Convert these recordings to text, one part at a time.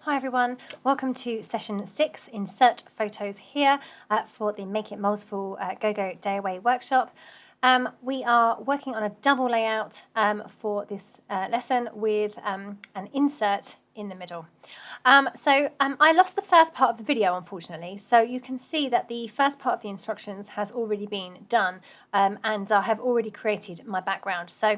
Hi everyone, welcome to session 6, Insert Photos here for the Make It Multiple GoGo Dayaway workshop. We are working on a double layout for this lesson with an insert in the middle. I lost the first part of the video, unfortunately, so you can see that the first part of the instructions has already been done and I have already created my background. So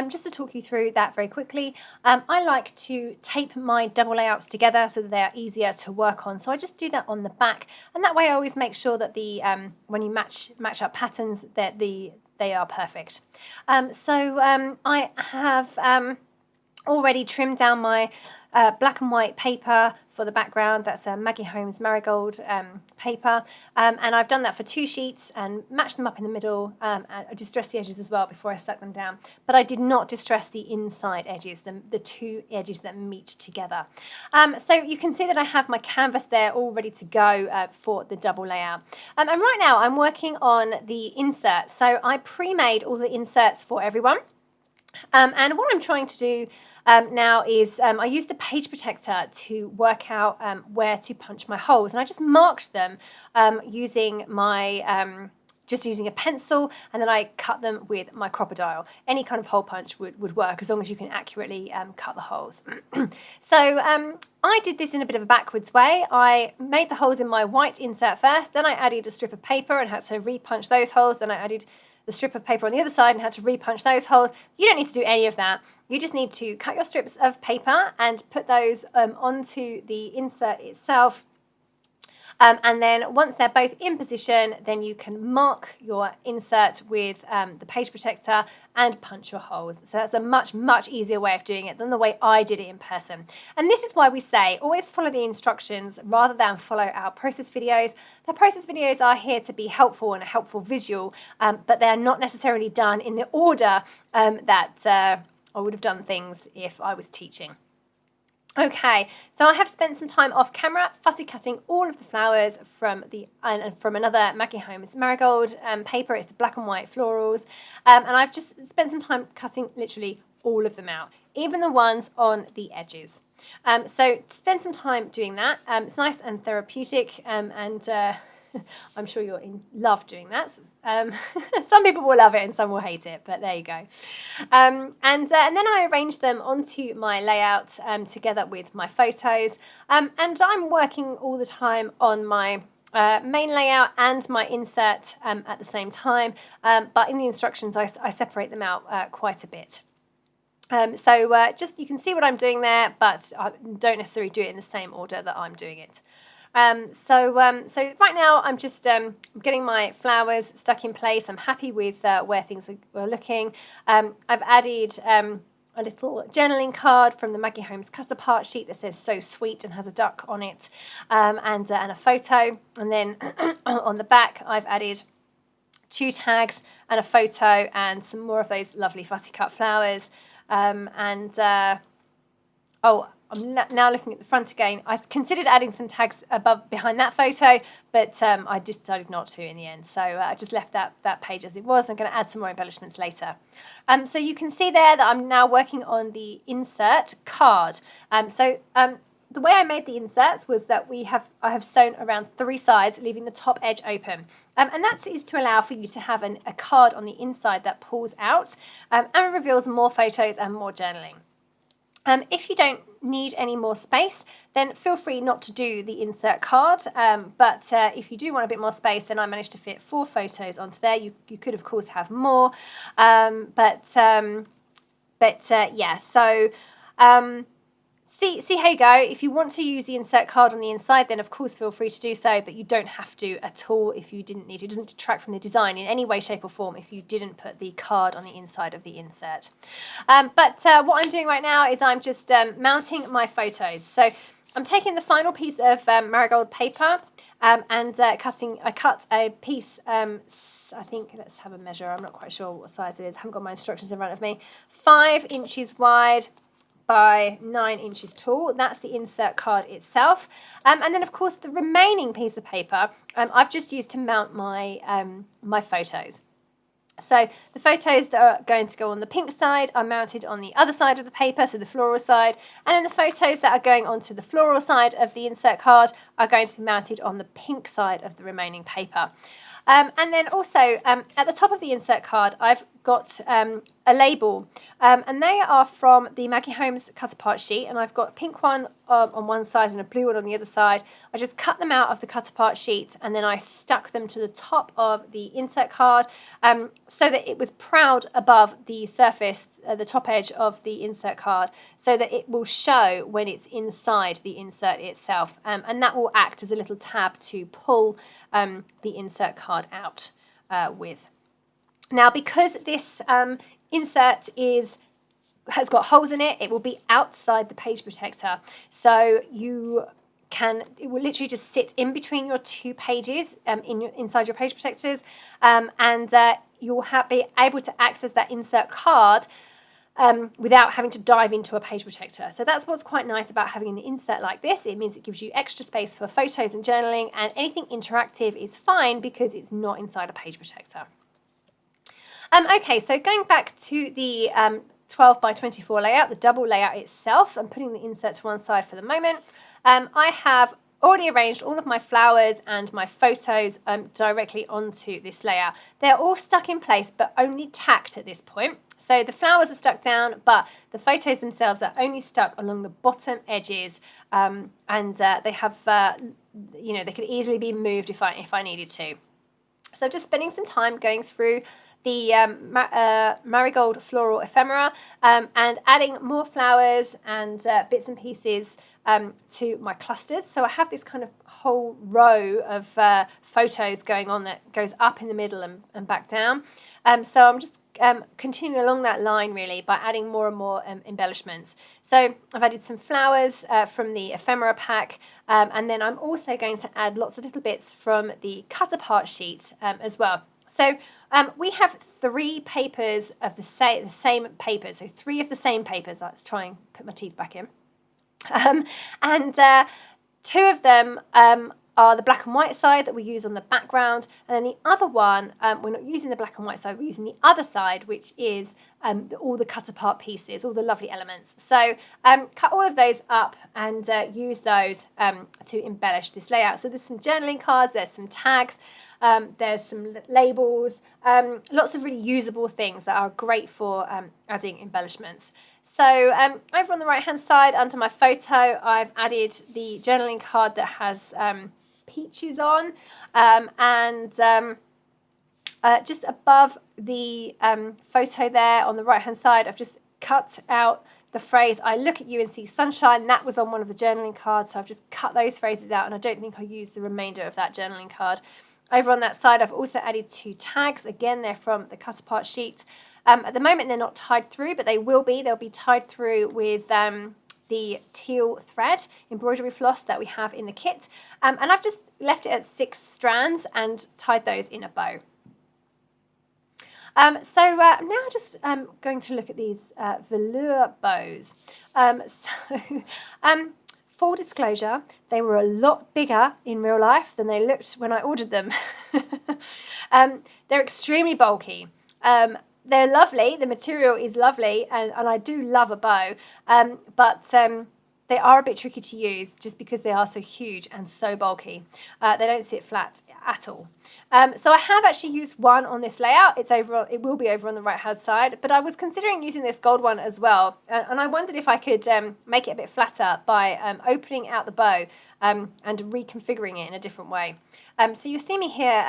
just to talk you through that very quickly, I like to tape my double layouts together so that they are easier to work on. So I just do that on the back, and that way I always make sure that the when you match up patterns, that they are perfect. I have already trimmed down my black and white paper for the background. That's a Maggie Holmes Marigold paper, and I've done that for 2 sheets and matched them up in the middle. And I distressed the edges as well before I stuck them down, but I did not distress the inside edges, the 2 edges that meet together. So you can see that I have my canvas there all ready to go for the double layout. And right now I'm working on the insert. So I pre-made all the inserts for everyone. And what I'm trying to do now is I used a page protector to work out where to punch my holes, and I just marked them using my just using a pencil, and then I cut them with my crocodile. Any kind of hole punch would work as long as you can accurately cut the holes. So I did this in a bit of a backwards way. I made the holes in my white insert first, then I added a strip of paper and had to re-punch those holes, then I added the strip of paper on the other side and had to re-punch those holes. You don't need to do any of that. You just need to cut your strips of paper and put those onto the insert itself. And then once they're both in position, then you can mark your insert with the page protector and punch your holes. So that's a much easier way of doing it than the way I did it in person. And this is why we say always follow the instructions rather than follow our process videos. The process videos are here to be helpful and a helpful visual, but they're not necessarily done in the order that I would have done things if I was teaching. Okay, so I have spent some time off camera fussy cutting all of the flowers from another Maggie Holmes Marigold paper. It's the black and white florals, and I've just spent some time cutting literally all of them out, even the ones on the edges. So spend some time doing that. It's nice and therapeutic, and I'm sure you're in love doing that. Some people will love it and some will hate it, but there you go. And then I arranged them onto my layout together with my photos. And I'm working all the time on my main layout and my insert at the same time. But in the instructions, I separate them out quite a bit. Just you can see what I'm doing there, but I don't necessarily do it in the same order that I'm doing it. So right now I'm just getting my flowers stuck in place. I'm happy with where things are looking. I've added a little journaling card from the Maggie Holmes cut apart sheet that says "So Sweet" and has a duck on it, and a photo. And then on the back I've added 2 tags and a photo and some more of those lovely fussy cut flowers. I'm now looking at the front again. I considered adding some tags behind that photo, but I decided not to in the end. So I just left that page as it was. I'm going to add some more embellishments later. So you can see there that I'm now working on the insert card. The way I made the inserts was that I have sewn around 3 sides, leaving the top edge open. And that is to allow for you to have a card on the inside that pulls out and reveals more photos and more journaling. If you don't need any more space, then feel free not to do the insert card. But if you do want a bit more space, then I managed to fit 4 photos onto there. You could, of course, have more. Yeah, so see how you go. If you want to use the insert card on the inside, then of course feel free to do so, but you don't have to at all if you didn't need to. It doesn't detract from the design in any way, shape or form if you didn't put the card on the inside of the insert. What I'm doing right now is I'm just mounting my photos. So I'm taking the final piece of marigold paper and I cut a piece, I think, let's have a measure. I'm not quite sure what size it is. I haven't got my instructions in front of me. 5 inches wide by 9 inches tall. That's the insert card itself. And then, of course, the remaining piece of paper I've just used to mount my my photos. So the photos that are going to go on the pink side are mounted on the other side of the paper, so the floral side, and then the photos that are going onto the floral side of the insert card are going to be mounted on the pink side of the remaining paper. And then also at the top of the insert card, I've got a label, and they are from the Maggie Holmes cut apart sheet, and I've got a pink one on one side and a blue one on the other side. I just cut them out of the cut apart sheet, and then I stuck them to the top of the insert card so that it was proud above the surface, the top edge of the insert card, so that it will show when it's inside the insert itself, and that will act as a little tab to pull the insert card out with. Now, because this insert has got holes in it, it will be outside the page protector, so it will literally just sit in between your two pages inside your page protectors, and you'll be able to access that insert card without having to dive into a page protector. So that's what's quite nice about having an insert like this. It means it gives you extra space for photos and journaling, and anything interactive is fine because it's not inside a page protector. Okay, so going back to the 12 by 24 layout, the double layout itself, and putting the insert to one side for the moment, I have already arranged all of my flowers and my photos directly onto this layout. They're all stuck in place, but only tacked at this point. So the flowers are stuck down, but the photos themselves are only stuck along the bottom edges, and they have, they could easily be moved if I needed to. So I'm just spending some time going through the marigold floral ephemera and adding more flowers and bits and pieces to my clusters. So I have this kind of whole row of photos going on that goes up in the middle and back down. So I'm just continuing along that line really by adding more and more embellishments. So I've added some flowers from the ephemera pack, and then I'm also going to add lots of little bits from the cut apart sheet as well. So we have 3 papers of the same paper, so 3 of the same papers. Let's try and put my teeth back in. And 2 of them are the black and white side that we use on the background, and then the other one, we're not using the black and white side, we're using the other side, which is all the cut apart pieces, all the lovely elements. So cut all of those up and use those to embellish this layout. So there's some journaling cards, there's some tags, there's some labels, lots of really usable things that are great for adding embellishments. So over on the right hand side under my photo, I've added the journaling card that has peaches on, and just above the photo there on the right hand side, I've just cut out the phrase "I look at you and see sunshine." That was on one of the journaling cards, so I've just cut those phrases out, and I don't think I used the remainder of that journaling card. Over on that side, I've also added 2 tags. Again, they're from the cut apart sheet. At the moment, they're not tied through, but they will be. They'll be tied through with the teal thread embroidery floss that we have in the kit. And I've just left it at 6 strands and tied those in a bow. So now just going to look at these velour bows. Full disclosure, they were a lot bigger in real life than they looked when I ordered them. They're extremely bulky. They're lovely, the material is lovely, and I do love a bow, but they are a bit tricky to use just because they are so huge and so bulky. They don't sit flat at all. So I have actually used one on this layout. It will be over on the right hand side, but I was considering using this gold one as well, and I wondered if I could make it a bit flatter by opening out the bow and reconfiguring it in a different way. So you'll see me here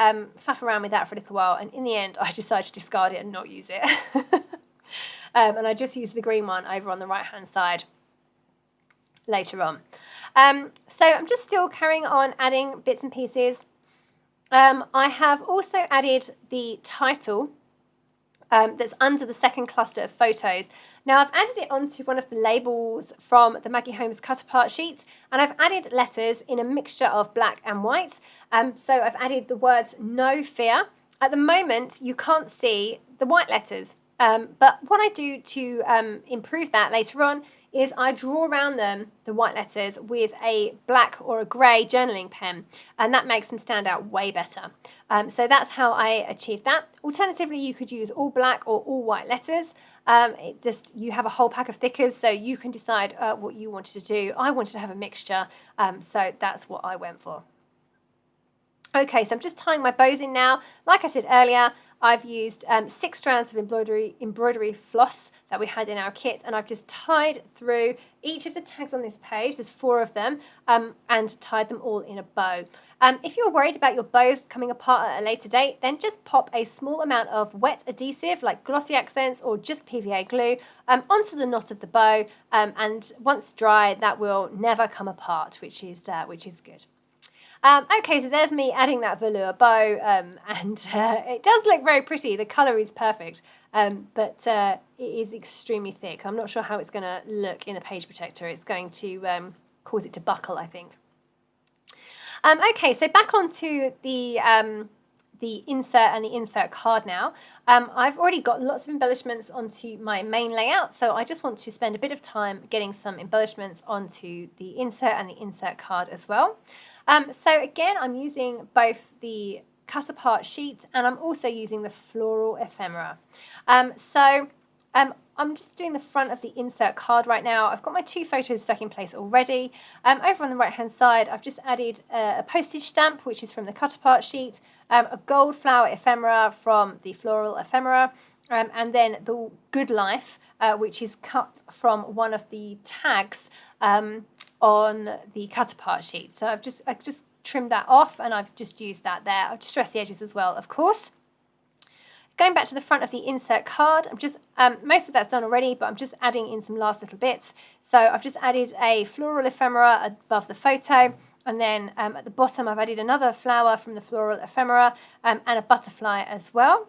faff around with that for a little while, and in the end I decided to discard it and not use it. And I just used the green one over on the right hand side later on. So I'm just still carrying on adding bits and pieces. I have also added the title that's under the second cluster of photos. Now I've added it onto one of the labels from the Maggie Holmes cut apart sheet, and I've added letters in a mixture of black and white. So I've added the words "No Fear." At the moment you can't see the white letters, but what I do to improve that later on is I draw around them, the white letters, with a black or a grey journaling pen, and that makes them stand out way better. So that's how I achieved that. Alternatively, you could use all black or all white letters. You have a whole pack of thickers, so you can decide what you wanted to do. I wanted to have a mixture, so that's what I went for. Okay, so I'm just tying my bows in now. Like I said earlier, I've used 6 strands of embroidery floss that we had in our kit, and I've just tied through each of the tags on this page. There's 4 of them, and tied them all in a bow. If you're worried about your bows coming apart at a later date, then just pop a small amount of wet adhesive like glossy accents or just PVA glue onto the knot of the bow, and once dry, that will never come apart, which is good. Okay, so there's me adding that velour bow, and it does look very pretty. The colour is perfect, but it is extremely thick. I'm not sure how it's going to look in a page protector. It's going to cause it to buckle, I think. Okay, so back onto the insert and the insert card now. I've already got lots of embellishments onto my main layout, so I just want to spend a bit of time getting some embellishments onto the insert and the insert card as well. So again, I'm using both the cut apart sheet and I'm also using the floral ephemera. I'm just doing the front of the insert card right now. I've got my 2 photos stuck in place already. Over on the right hand side, I've just added a postage stamp, which is from the cut apart sheet, a gold flower ephemera from the floral ephemera, and then the Good Life, which is cut from one of the tags on the cut apart sheet. So I've just trimmed that off, and I've just used that there. I've distressed the edges as well, of course. Going back to the front of the insert card, I'm just most of that's done already, but I'm just adding in some last little bits. So I've just added a floral ephemera above the photo, and then at the bottom I've added another flower from the floral ephemera, and a butterfly as well.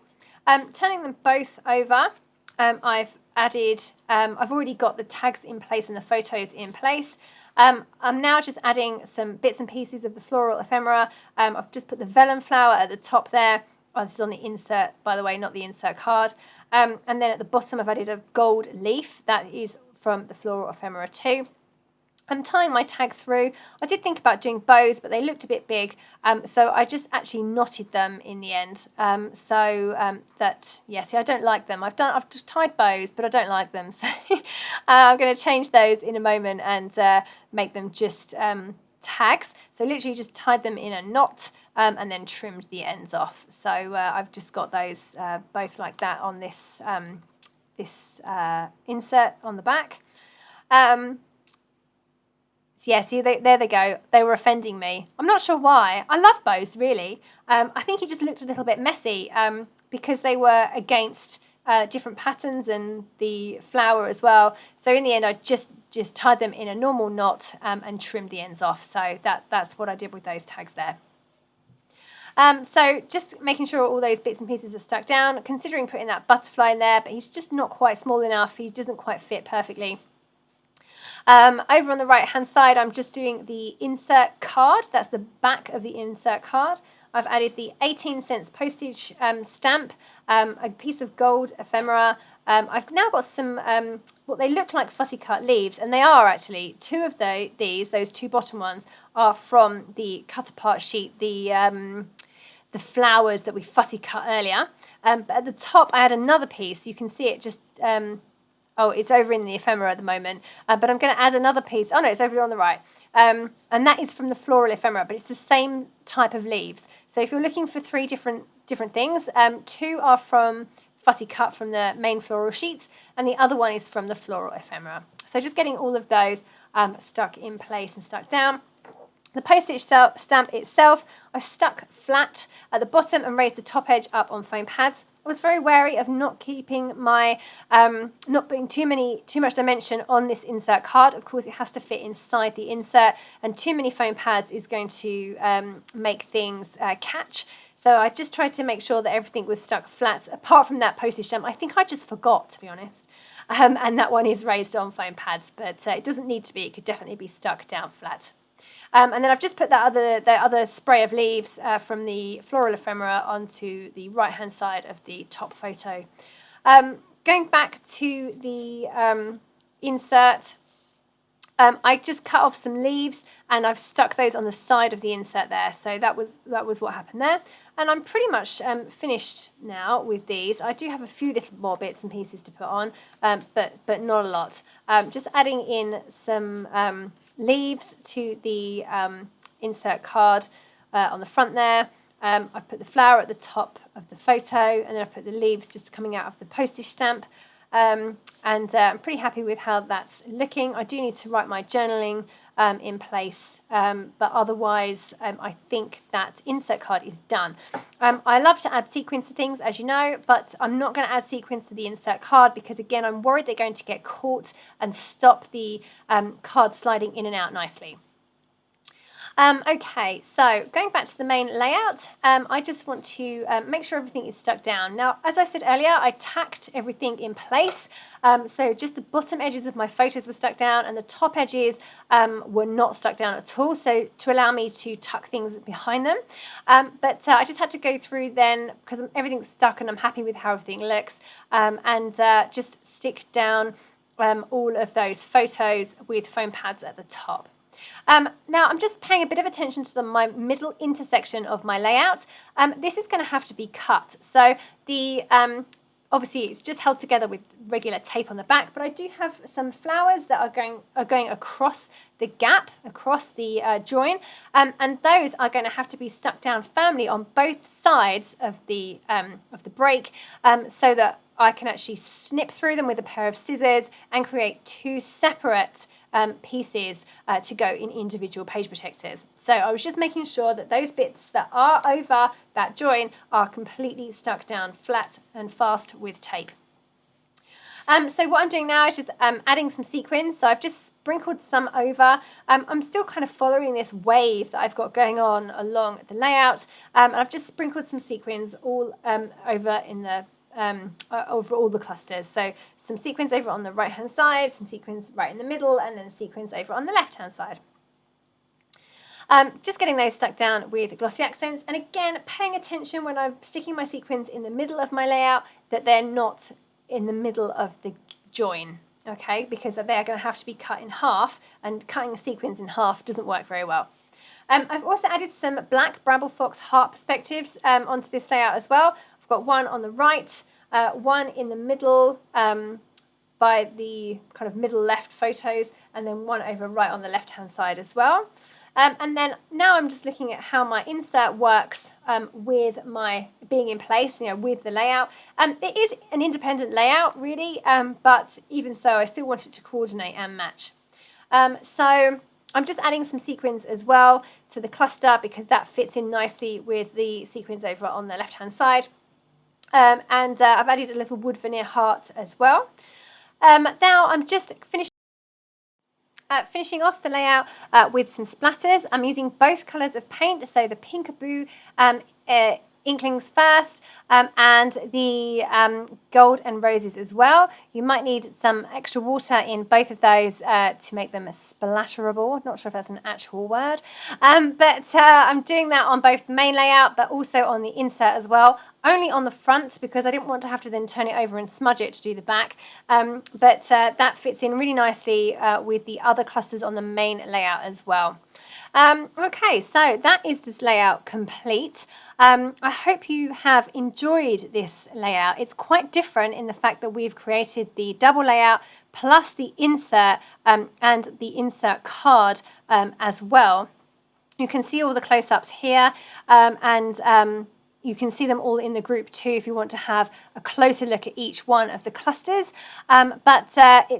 Turning them both over, I've already got the tags in place and the photos in place. I'm now just adding some bits and pieces of the floral ephemera. I've just put the vellum flower at the top there. Oh, this is on the insert, by the way, not the insert card. And then at the bottom, I've added a gold leaf. That is from the floral ephemera too. I'm tying my tag through. I did think about doing bows, but they looked a bit big. So I just actually knotted them in the end. See, I don't like them. I've just tied bows, but I don't like them. So I'm going to change those in a moment and make them just tags. So literally just tied them in a knot and then trimmed the ends off. So I've just got those both like that on this insert on the back. Yeah, see, there they go. They were offending me. I'm not sure why. I love bows, really. I think it just looked a little bit messy because they were against different patterns and the flower as well. So in the end, I just tied them in a normal knot and trimmed the ends off. So that's what I did with those tags there. So just making sure all those bits and pieces are stuck down, considering putting that butterfly in there, but he's just not quite small enough. He doesn't quite fit perfectly. Over on the right hand side, I'm just doing the insert card. That's the back of the insert card. I've added the 18-cent postage stamp, a piece of gold ephemera. I've now got some what they look like fussy cut leaves, and they are actually. 2 of those 2 bottom ones are from the cut apart sheet, the flowers that we fussy cut earlier. But at the top, I had another piece. You can see it just. Oh, it's over in the ephemera at the moment, but I'm going to add another piece. Oh no, it's over on the right, and that is from the floral ephemera, but it's the same type of leaves. So if you're looking for 3 different things, 2 are from fussy cut from the main floral sheet, and the other one is from the floral ephemera. So just getting all of those stuck in place and stuck down. The postage stamp itself, I stuck flat at the bottom and raised the top edge up on foam pads. I was very wary of not keeping my, not putting too much dimension on this insert card. Of course, it has to fit inside the insert, and too many foam pads is going to make things catch. So I just tried to make sure that everything was stuck flat, apart from that postage stamp. I think I just forgot, to be honest. And that one is raised on foam pads, but it doesn't need to be. It could definitely be stuck down flat. And then I've just put the other spray of leaves from the floral ephemera onto the right-hand side of the top photo. Going back to the insert, I just cut off some leaves and I've stuck those on the side of the insert there. So that was what happened there. And I'm pretty much finished now with these. I do have a few little more bits and pieces to put on, but not a lot. Just adding in some leaves to the insert card on the front there. I've put the flower at the top of the photo, and then I've put the leaves just coming out of the postage stamp. And I'm pretty happy with how that's looking. I do need to write my journaling in place, but otherwise I think that insert card is done. I love to add sequins to things, as you know, but I'm not going to add sequins to the insert card because, again, I'm worried they're going to get caught and stop the card sliding in and out nicely. Okay, so going back to the main layout, I just want to make sure everything is stuck down. Now, as I said earlier, I tacked everything in place. So just the bottom edges of my photos were stuck down and the top edges were not stuck down at all, so to allow me to tuck things behind them. But I just had to go through then, because everything's stuck and I'm happy with how everything looks, and just stick down all of those photos with foam pads at the top. Now I'm just paying a bit of attention to my middle intersection of my layout. This is going to have to be cut. So the obviously it's just held together with regular tape on the back, but I do have some flowers that are going across the gap, across the join, and those are going to have to be stuck down firmly on both sides of the break, so that I can actually snip through them with a pair of scissors and create two separate pieces to go in individual page protectors. So I was just making sure that those bits that are over that join are completely stuck down flat and fast with tape. So what I'm doing now is just adding some sequins. So I've just sprinkled some over. I'm still kind of following this wave that I've got going on along the layout, and I've just sprinkled some sequins all over in the over all the clusters. So some sequins over on the right hand side, some sequins right in the middle, and then sequins over on the left hand side. Just getting those stuck down with glossy accents, and again paying attention when I'm sticking my sequins in the middle of my layout that they're not in the middle of the join, okay, because they are going to have to be cut in half, and cutting the sequins in half doesn't work very well. I've also added some black Bramble Fox heart perspectives onto this layout as well. I've got one on the right, one in the middle by the kind of middle left photos, and then one over right on the left hand side as well. And then now I'm just looking at how my insert works with my being in place, with the layout. It is an independent layout really, but even so I still want it to coordinate and match. So I'm just adding some sequins as well to the cluster because that fits in nicely with the sequins over on the left hand side. And I've added a little wood veneer heart as well. Now I'm just finishing off the layout with some splatters. I'm using both colours of paint, so the Pinkaboo Inklings first, and the gold and roses as well. You might need some extra water in both of those to make them splatterable. Not sure if that's an actual word, but I'm doing that on both the main layout but also on the insert as well. Only on the front because I didn't want to have to then turn it over and smudge it to do the back, but that fits in really nicely with the other clusters on the main layout as well. Okay, so that is this layout complete. I hope you have enjoyed this layout. It's quite different in the fact that we've created the double layout plus the insert and the insert card as well. You can see all the close-ups here, and you can see them all in the group too if you want to have a closer look at each one of the clusters.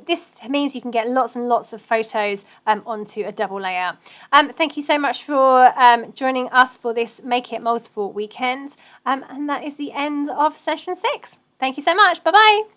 This means you can get lots and lots of photos onto a double layout. Thank you so much for joining us for this Make It Multiple weekend. And that is the end of session 6. Thank you so much. Bye-bye.